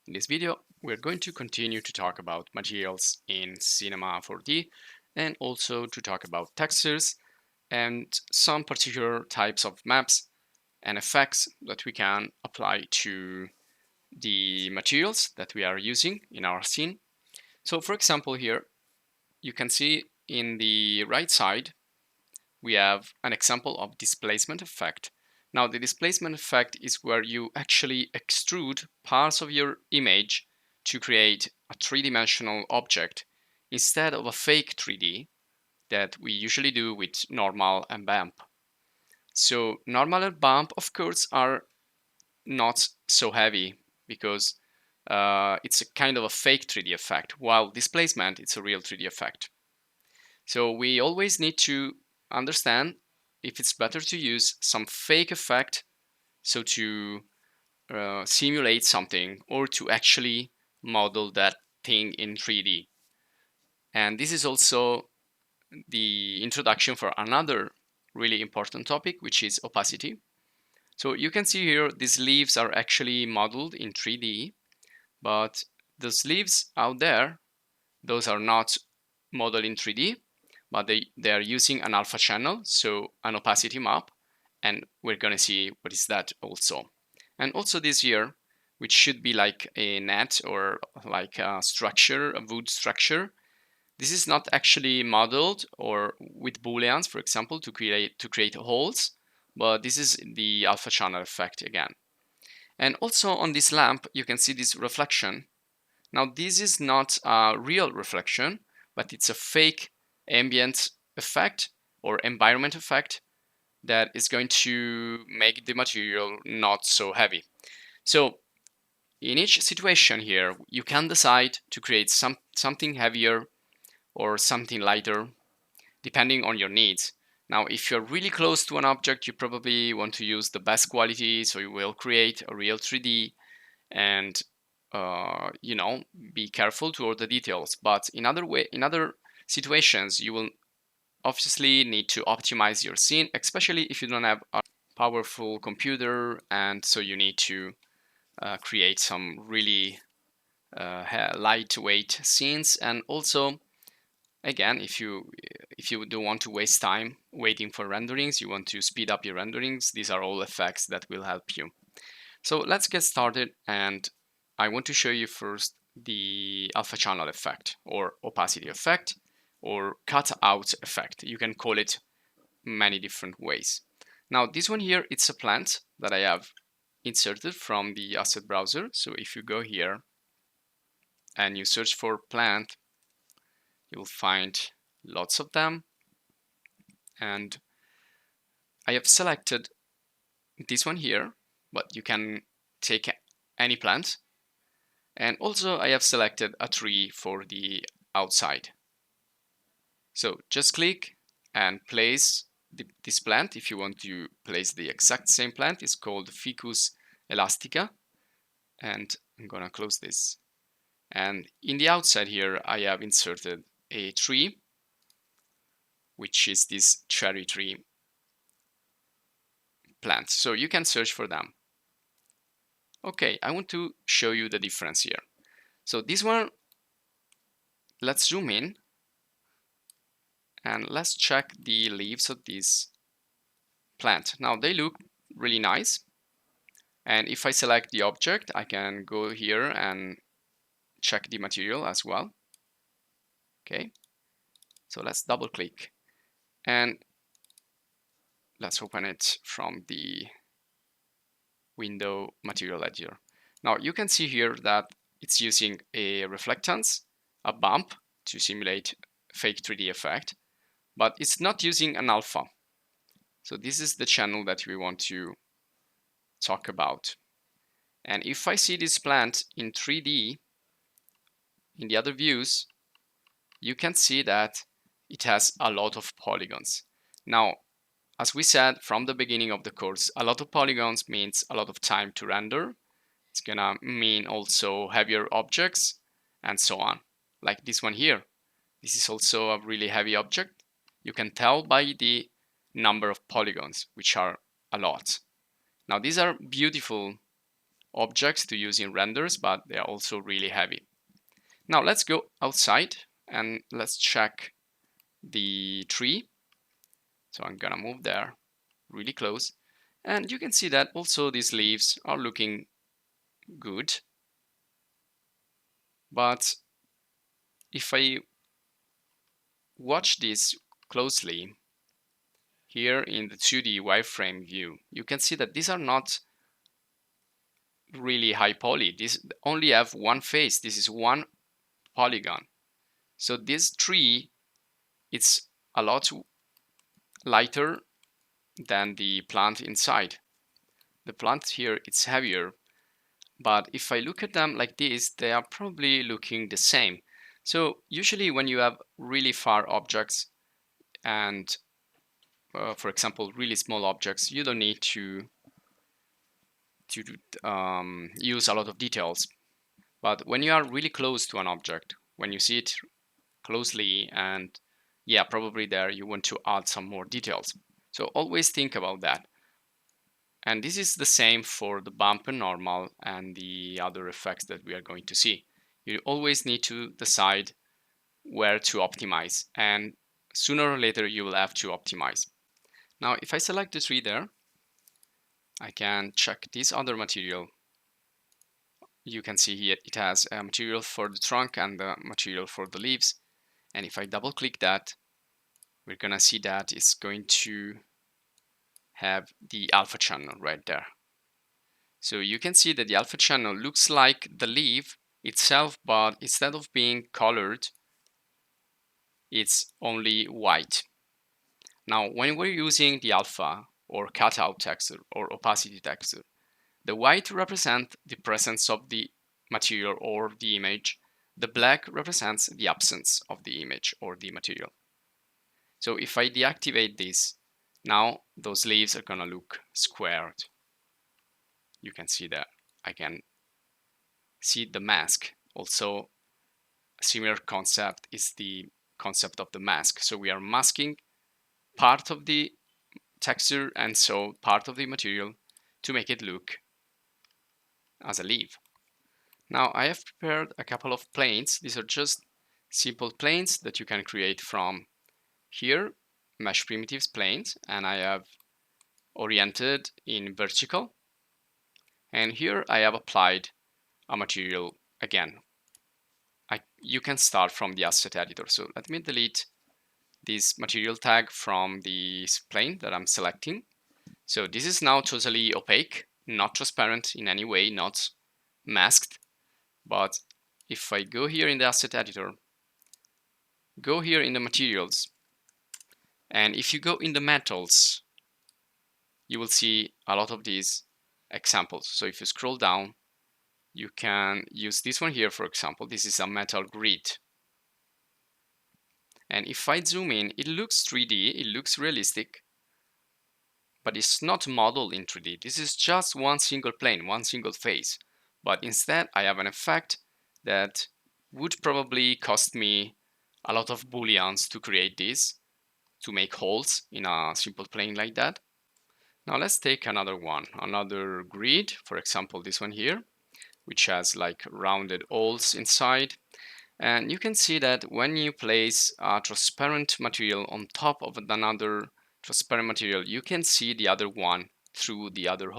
In this video, we're going to continue to talk about materials in Cinema 4D and also to talk about textures and some particular types of maps and effects that we can apply to the materials that we are using in our scene. So for example, here you can see in the right side, we have an example of displacement effect. Now, the displacement effect is where you actually extrude parts of your image to create a three-dimensional object instead of a fake 3D that we usually do with normal and bump. So normal and bump, of course, are not so heavy because it's a kind of a fake 3D effect, while displacement, it's a real 3D effect. So we always need to understand if it's better to use some fake effect, so to simulate something, or to actually model that thing in 3D. And this is also the introduction for another really important topic, which is opacity. So you can see here, these leaves are actually modeled in 3D, but those leaves out there, those are not modeled in 3D, but they are using an alpha channel, so an opacity map, and we're going to see what is that also. And also this here, which should be like a net or like a structure, a wood structure, this is not actually modeled or with booleans, for example, to create holes, but this is the alpha channel effect again. And also on this lamp, you can see this reflection. Now this is not a real reflection, but it's a fake ambient effect or environment effect that is going to make the material not so heavy. So in each situation here, you can decide to create something heavier or something lighter, depending on your needs. Now, if you're really close to an object, you probably want to use the best quality, so you will create a real 3D and be careful to all the details. But in other situations, you will obviously need to optimize your scene, especially if you don't have a powerful computer, and so you need to create some really lightweight scenes. And also, again, if you don't want to waste time waiting for renderings, you want to speed up your renderings, these are all effects that will help you. So let's get started, and I want to show you first the alpha channel effect or opacity effect or cutout effect. You can call it many different ways. Now this one here, it's a plant that I have inserted from the asset browser. So if you go here and you search for plant, you'll find lots of them. And I have selected this one here, but you can take any plant. And also I have selected a tree for the outside. So just click and place this plant. If you want to place the exact same plant, it's called Ficus elastica. And I'm gonna close this. And in the outside here, I have inserted a tree, which is this cherry tree plant. So you can search for them. Okay, I want to show you the difference here. So this one, let's zoom in and let's check the leaves of this plant. Now they look really nice. And if I select the object, I can go here and check the material as well. Okay, so let's double click and let's open it from the window material editor. Now you can see here that it's using a reflectance, a bump to simulate fake 3D effect, but it's not using an alpha. So this is the channel that we want to talk about. And if I see this plant in 3D, in the other views, you can see that it has a lot of polygons. Now, as we said from the beginning of the course, a lot of polygons means a lot of time to render. It's gonna mean also heavier objects and so on. Like this one here. This is also a really heavy object. You can tell by the number of polygons, which are a lot. Now these are beautiful objects to use in renders, but they are also really heavy. Now let's go outside and let's check the tree. So I'm gonna move there really close, and you can see that also these leaves are looking good. But if I watch this closely here in the 2D wireframe view, you can see that these are not really high poly. These only have one face. This is one polygon. So this tree, it's a lot lighter than the plant inside. The plant here, it's heavier, but if I look at them like this, they are probably looking the same. So usually when you have really far objects and for example really small objects, you don't need to use a lot of details. But when you are really close to an object, when you see it closely, and yeah, probably there you want to add some more details. So always think about that. And this is the same for the bump and normal and the other effects that we are going to see. You always need to decide where to optimize, and sooner or later you will have to optimize. Now, if I select the tree there, I can check this other material. You can see here it has a material for the trunk and the material for the leaves. And if I double click that, we're gonna see that it's going to have the alpha channel right there. So you can see that the alpha channel looks like the leaf itself, but instead of being colored, it's only white. Now, when we're using the alpha or cutout texture or opacity texture, the white represents the presence of the material or the image. The black represents the absence of the image or the material. So if I deactivate this, now those leaves are gonna look squared. You can see that. I can see the mask. Also, a similar concept is the concept of the mask. So we are masking part of the texture and so part of the material to make it look as a leaf. Now I have prepared a couple of planes. These are just simple planes that you can create from here, mesh primitives planes, and I have oriented in vertical. And here I have applied a material again. You can start from the asset editor. So let me delete this material tag from this plane that I'm selecting. So this is now totally opaque, not transparent in any way, not masked. But if I go here in the asset editor, go here in the materials, and if you go in the metals, you will see a lot of these examples. So if you scroll down, you can use this one here, for example. This is a metal grid. And if I zoom in, it looks 3D, it looks realistic, but it's not modeled in 3D. This is just one single plane, one single face. But instead, I have an effect that would probably cost me a lot of booleans to create this, to make holes in a simple plane like that. Now let's take another one, another grid, for example, this one here, which has like rounded holes inside. And you can see that when you place a transparent material on top of another transparent material, you can see the other one through the other hole.